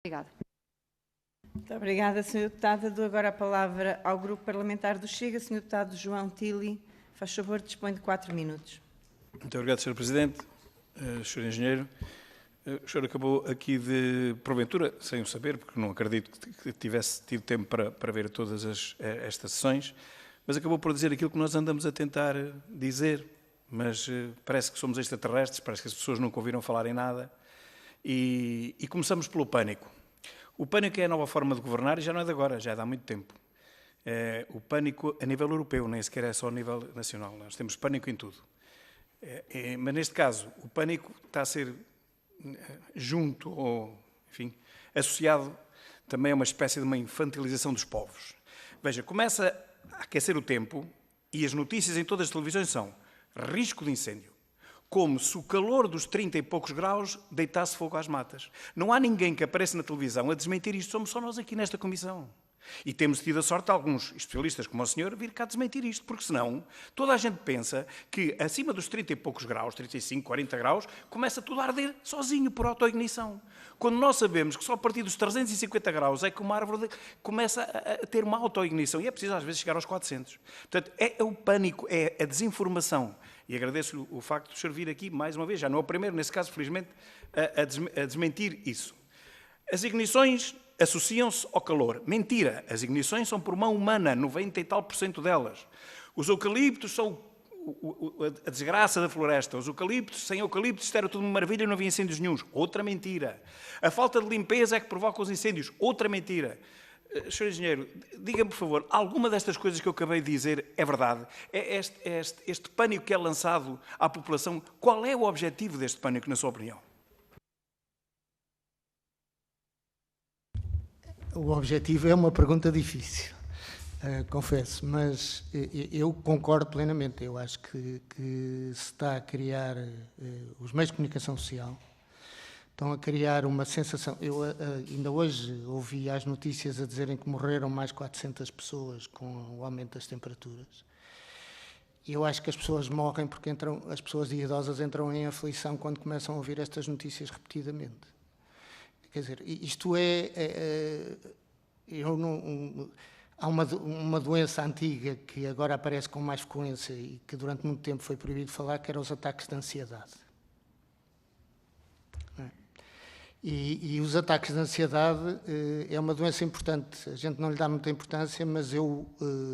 Obrigada. Muito obrigada, Sra. Deputada. Dou agora a palavra ao Grupo Parlamentar do Chega. Sr. Deputado João Tili, faz favor, dispõe de 4 minutos. Muito obrigado, Sr. Presidente. Sr. Engenheiro, o senhor acabou aqui de, porventura, sem o saber, porque não acredito que tivesse tido tempo para ver todas estas sessões, mas acabou por dizer aquilo que nós andamos a tentar dizer, mas parece que somos extraterrestres, parece que as pessoas nunca ouviram falar em nada, e começamos pelo pânico. O pânico é a nova forma de governar e já não é de agora, já é de há muito tempo. O pânico a nível europeu, nem sequer é só a nível nacional, nós temos pânico em tudo. Mas neste caso, o pânico está a ser junto, ou enfim, associado também a uma espécie de uma infantilização dos povos. Veja, começa a aquecer o tempo e as notícias em todas as televisões são risco de incêndio, como se o calor dos 30 e poucos graus deitasse fogo às matas. Não há ninguém que apareça na televisão a desmentir isto, somos só nós aqui nesta comissão. E temos tido a sorte de alguns especialistas como o senhor vir cá desmentir isto, porque senão toda a gente pensa que acima dos 30 e poucos graus, 35, 40 graus, começa tudo a arder sozinho por autoignição. Quando nós sabemos que só a partir dos 350 graus é que uma árvore começa a ter uma autoignição e é preciso às vezes chegar aos 400. Portanto, é o pânico, é a desinformação. E agradeço o facto de o senhor vir aqui mais uma vez, já não é o primeiro, nesse caso, felizmente, a desmentir isso. As ignições associam-se ao calor. Mentira, as ignições são por mão humana, 90 e tal % delas. Os eucaliptos são a desgraça da floresta. Os eucaliptos, sem eucaliptos, isto era tudo uma maravilha e não havia incêndios nenhuns. Outra mentira. A falta de limpeza é que provoca os incêndios. Outra mentira. Sr. Engenheiro, diga-me, por favor, alguma destas coisas que eu acabei de dizer é verdade? Este pânico que é lançado à população, qual é o objetivo deste pânico, na sua opinião? O objetivo é uma pergunta difícil, confesso, mas eu concordo plenamente. Eu acho que se está a criar, os meios de comunicação social estão a criar uma sensação. Eu ainda hoje ouvi as notícias a dizerem que morreram mais 400 pessoas com o aumento das temperaturas. Eu acho que as pessoas morrem porque as pessoas idosas entram em aflição quando começam a ouvir estas notícias repetidamente. Quer dizer, isto há uma doença antiga que agora aparece com mais frequência e que durante muito tempo foi proibido falar, que eram os ataques de ansiedade. E os ataques de ansiedade é uma doença importante. A gente não lhe dá muita importância, mas eu,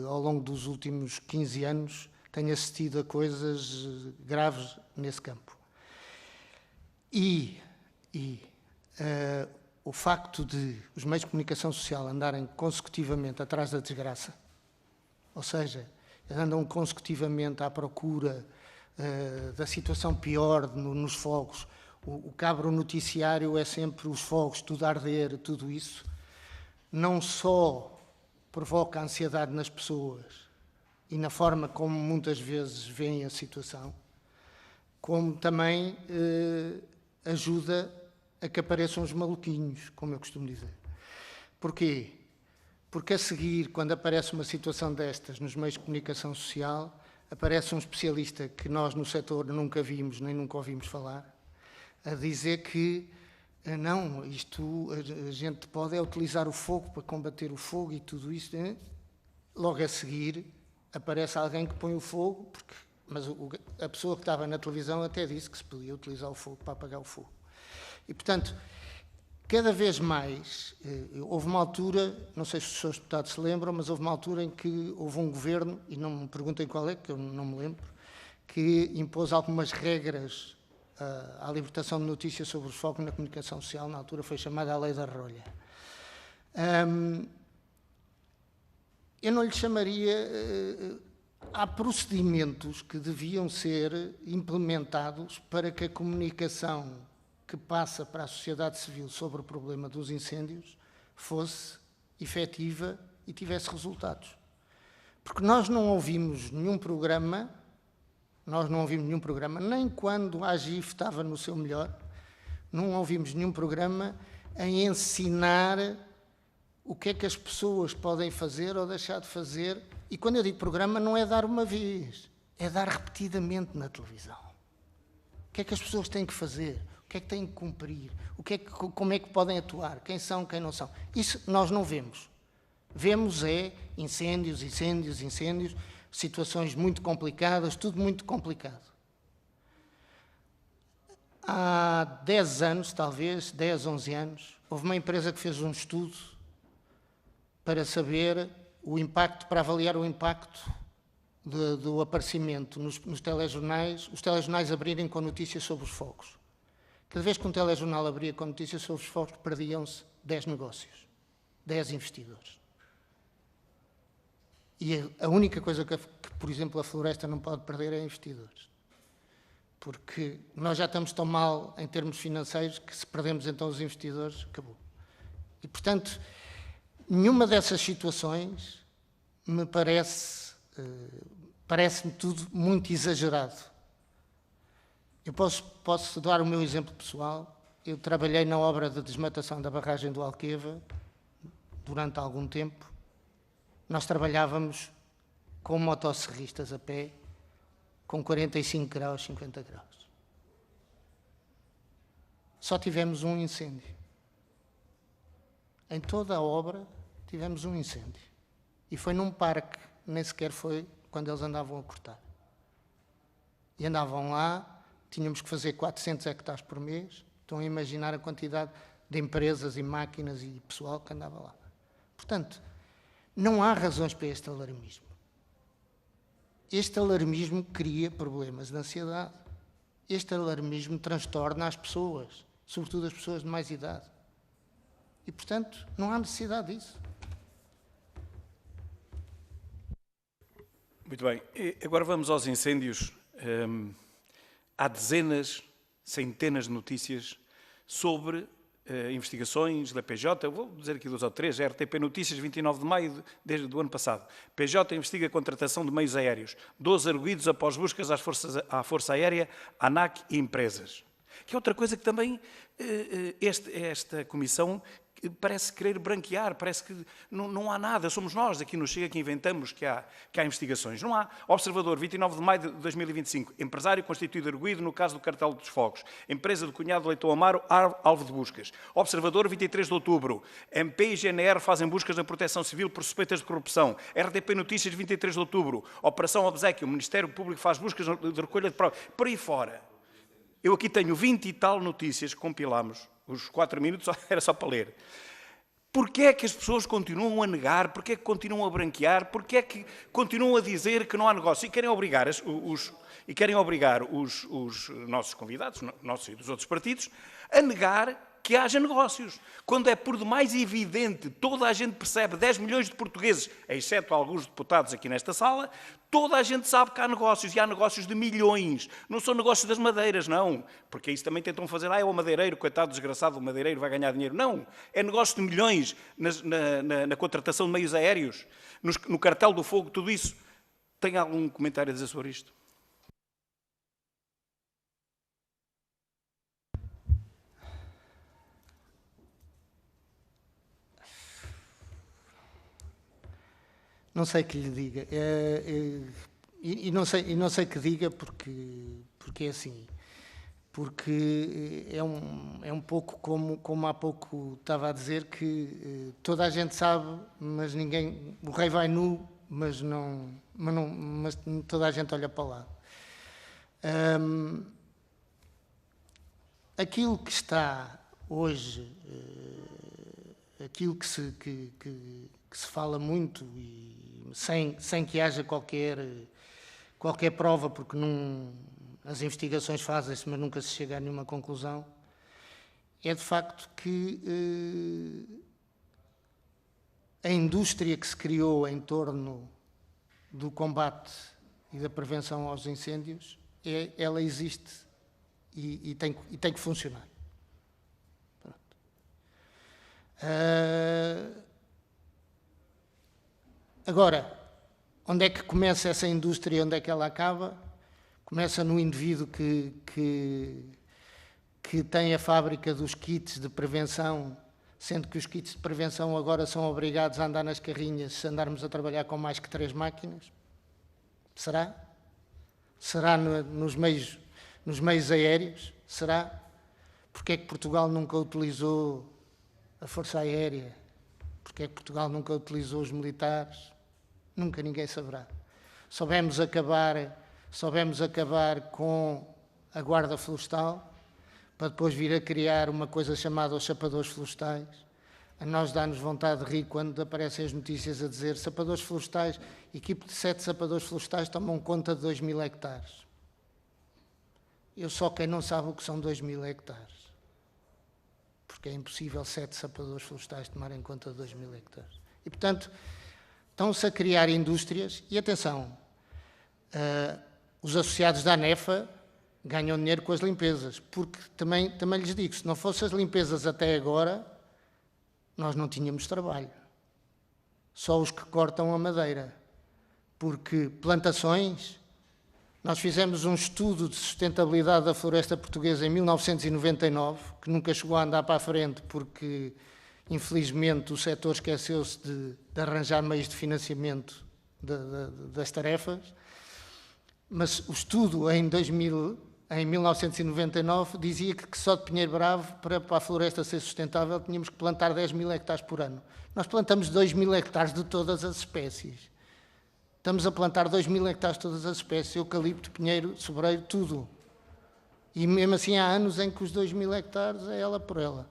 ao longo dos últimos 15 anos, tenho assistido a coisas graves nesse campo. O facto de os meios de comunicação social andarem consecutivamente atrás da desgraça, ou seja, andam consecutivamente à procura da situação pior nos fogos, o cabro noticiário é sempre os fogos, tudo a arder, tudo isso, não só provoca ansiedade nas pessoas e na forma como muitas vezes veem a situação, como também ajuda a que apareçam os maluquinhos, como eu costumo dizer. Porquê? Porque a seguir, quando aparece uma situação destas nos meios de comunicação social, aparece um especialista que nós no setor nunca vimos nem nunca ouvimos falar, a dizer que não, isto a gente pode utilizar o fogo para combater o fogo e tudo isso. Logo a seguir aparece alguém que põe o fogo, mas a pessoa que estava na televisão até disse que se podia utilizar o fogo para apagar o fogo. E, portanto, cada vez mais, houve uma altura, não sei se os senhores deputados se lembram, mas houve uma altura em que houve um governo, e não me perguntem qual é, que eu não me lembro, que impôs algumas regras à libertação de notícias sobre os fogos na comunicação social, na altura foi chamada a Lei da Rolha. Eu não lhe chamaria... Há procedimentos que deviam ser implementados para que a comunicação que passa para a sociedade civil sobre o problema dos incêndios fosse efetiva e tivesse resultados. Porque nós não ouvimos nenhum programa, nem quando a AGIF estava no seu melhor, não ouvimos nenhum programa a ensinar o que é que as pessoas podem fazer ou deixar de fazer. E quando eu digo programa, não é dar uma vez, é dar repetidamente na televisão. O que é que as pessoas têm que fazer? O que é que têm que cumprir? Como é que podem atuar? Quem são, quem não são? Isso nós não vemos. Vemos incêndios, situações muito complicadas, tudo muito complicado. Há 10 anos, talvez, 10, 11 anos, houve uma empresa que fez um estudo para saber o impacto, para avaliar o impacto do aparecimento nos telejornais, os telejornais abrirem com notícias sobre os fogos. Cada vez que um telejornal abria com notícias sobre os fogos, perdiam-se 10 negócios, 10 investidores. E a única coisa que, por exemplo, a floresta não pode perder é investidores. Porque nós já estamos tão mal em termos financeiros que se perdemos então os investidores, acabou. E, portanto, nenhuma dessas situações me parece-me tudo muito exagerado. Eu posso dar o meu exemplo pessoal. Eu trabalhei na obra de desmatação da barragem do Alqueva durante algum tempo. Nós trabalhávamos com motosserristas a pé, com 45 graus, 50 graus. Só tivemos um incêndio. Em toda a obra tivemos um incêndio. E foi num parque, nem sequer foi quando eles andavam a cortar. E andavam lá, tínhamos que fazer 400 hectares por mês. Estão a imaginar a quantidade de empresas e máquinas e pessoal que andava lá. Portanto, não há razões para este alarmismo. Este alarmismo cria problemas de ansiedade. Este alarmismo transtorna as pessoas, sobretudo as pessoas de mais idade. E, portanto, não há necessidade disso. Muito bem. E agora vamos aos incêndios. Há dezenas, centenas de notícias sobre investigações da PJ, vou dizer aqui 2 ou 3, RTP Notícias, 29 de maio do ano passado. PJ investiga a contratação de meios aéreos. 12 arguidos após buscas à Força Aérea, ANAC e empresas. Que é outra coisa que também esta comissão parece querer branquear, parece que não há nada, somos nós aqui no Chega que inventamos que há investigações. Não há. Observador, 29 de maio de 2025, empresário constituído arguido no caso do cartel dos fogos, empresa do cunhado Leitão Amaro, alvo de buscas. Observador, 23 de outubro, MP e GNR fazem buscas na Proteção Civil por suspeitas de corrupção. RTP Notícias, 23 de outubro, Operação Obséquio, o Ministério Público faz buscas de recolha de provas. Por aí fora. Eu aqui tenho 20 e tal notícias que compilámos. Os 4 minutos era só para ler. Porquê é que as pessoas continuam a negar? Porquê é que continuam a branquear? Porquê é que continuam a dizer que não há negócio? E querem obrigar os nossos convidados, nossos e dos outros partidos, a negar que haja negócios. Quando é por demais evidente, toda a gente percebe, 10 milhões de portugueses, exceto alguns deputados aqui nesta sala, toda a gente sabe que há negócios, e há negócios de milhões. Não são negócios das madeiras, não. Porque isso também tentam fazer, é o madeireiro, coitado desgraçado, o madeireiro vai ganhar dinheiro. Não. É negócio de milhões na contratação de meios aéreos, no cartel do fogo, tudo isso. Tem algum comentário a dizer sobre isto? Não sei que lhe diga. E não sei que diga porque é assim. Porque é um pouco como há pouco estava a dizer, que toda a gente sabe, mas ninguém... O rei vai nu, mas toda a gente olha para lá. Aquilo que está hoje, aquilo que se fala muito, e sem que haja qualquer prova, porque as investigações fazem-se, mas nunca se chega a nenhuma conclusão, é de facto que a indústria que se criou em torno do combate e da prevenção aos incêndios, ela existe e tem que funcionar. Pronto. Agora, onde é que começa essa indústria e onde é que ela acaba? Começa no indivíduo que tem a fábrica dos kits de prevenção, sendo que os kits de prevenção agora são obrigados a andar nas carrinhas se andarmos a trabalhar com mais que 3 máquinas. Será? Será nos meios aéreos? Será? Porque é que Portugal nunca utilizou a Força Aérea? Porque é que Portugal nunca utilizou os militares? Nunca ninguém saberá. Soubemos acabar com a Guarda Florestal, para depois vir a criar uma coisa chamada os sapadores florestais. A nós dá-nos vontade de rir quando aparecem as notícias a dizer sapadores florestais, equipe de 7 sapadores florestais tomam conta de 2.000 hectares. Eu só quem não sabe o que são 2.000 hectares. Porque é impossível 7 sapadores florestais tomarem conta de 2.000 hectares. E, portanto, estão-se a criar indústrias, e atenção, os associados da ANEFA ganham dinheiro com as limpezas, porque também lhes digo, se não fossem as limpezas até agora, nós não tínhamos trabalho. Só os que cortam a madeira. Porque plantações, nós fizemos um estudo de sustentabilidade da floresta portuguesa em 1999, que nunca chegou a andar para a frente, porque, infelizmente, o setor esqueceu-se de arranjar meios de financiamento das tarefas. Mas o estudo em 1999 dizia que só de Pinheiro Bravo, para a floresta ser sustentável, tínhamos que plantar 10.000 hectares por ano. Nós plantamos 2.000 hectares de todas as espécies. Estamos a plantar 2.000 hectares de todas as espécies, eucalipto, pinheiro, sobreiro, tudo. E mesmo assim há anos em que os 2.000 hectares é ela por ela.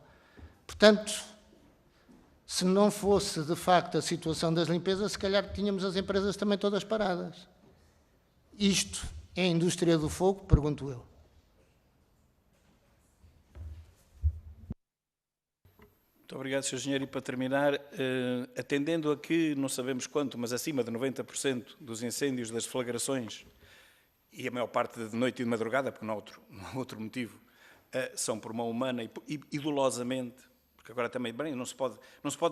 Portanto, se não fosse de facto a situação das limpezas, se calhar tínhamos as empresas também todas paradas. Isto é a indústria do fogo? Pergunto eu. Muito obrigado, Sr. Engenheiro. E para terminar, atendendo a que não sabemos quanto, mas acima de 90% dos incêndios, das deflagrações, e a maior parte de noite e de madrugada, porque não há outro motivo, são por mão humana e dolosamente, porque agora também, bem, não se pode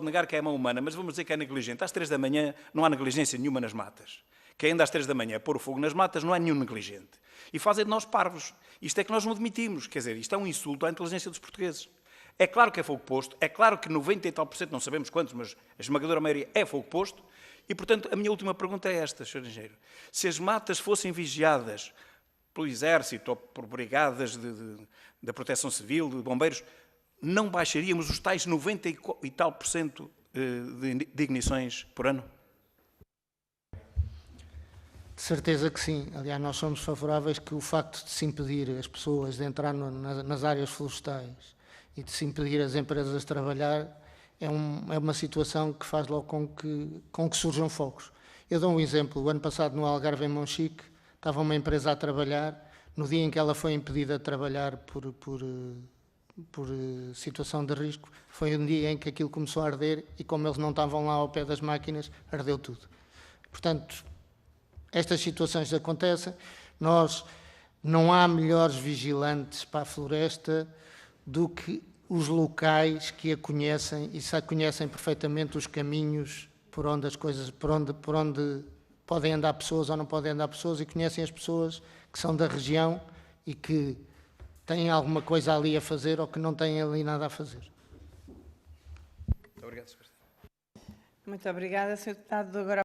negar que é mão humana, mas vamos dizer que é negligente. Às 3 da manhã não há negligência nenhuma nas matas. Que ainda às 3 da manhã pôr o fogo nas matas não há nenhum negligente. E fazem de nós parvos. Isto é que nós não admitimos. Quer dizer, isto é um insulto à inteligência dos portugueses. É claro que é fogo posto, é claro que 90 e tal por cento, não sabemos quantos, mas a esmagadora maioria é fogo posto. E, portanto, a minha última pergunta é esta, Sr. Engenheiro. Se as matas fossem vigiadas pelo Exército ou por brigadas da Proteção Civil, de bombeiros, não baixaríamos os tais 90 e tal por cento de ignições por ano? De certeza que sim. Aliás, nós somos favoráveis que o facto de se impedir as pessoas de entrar nas áreas florestais e de se impedir as empresas de trabalhar é uma situação que faz logo com que surjam fogos. Eu dou um exemplo. O ano passado, no Algarve, em Monchique, estava uma empresa a trabalhar. No dia em que ela foi impedida de trabalhar por situação de risco, foi um dia em que aquilo começou a arder e, como eles não estavam lá ao pé das máquinas, ardeu tudo. Portanto, estas situações acontecem. Não há melhores vigilantes para a floresta do que os locais que a conhecem e conhecem perfeitamente os caminhos por onde as coisas, por onde podem andar pessoas ou não podem andar pessoas, e conhecem as pessoas que são da região e que têm alguma coisa ali a fazer ou que não têm ali nada a fazer. Muito obrigado, Sr. Presidente. Muito obrigada, Sr. Deputado. Agora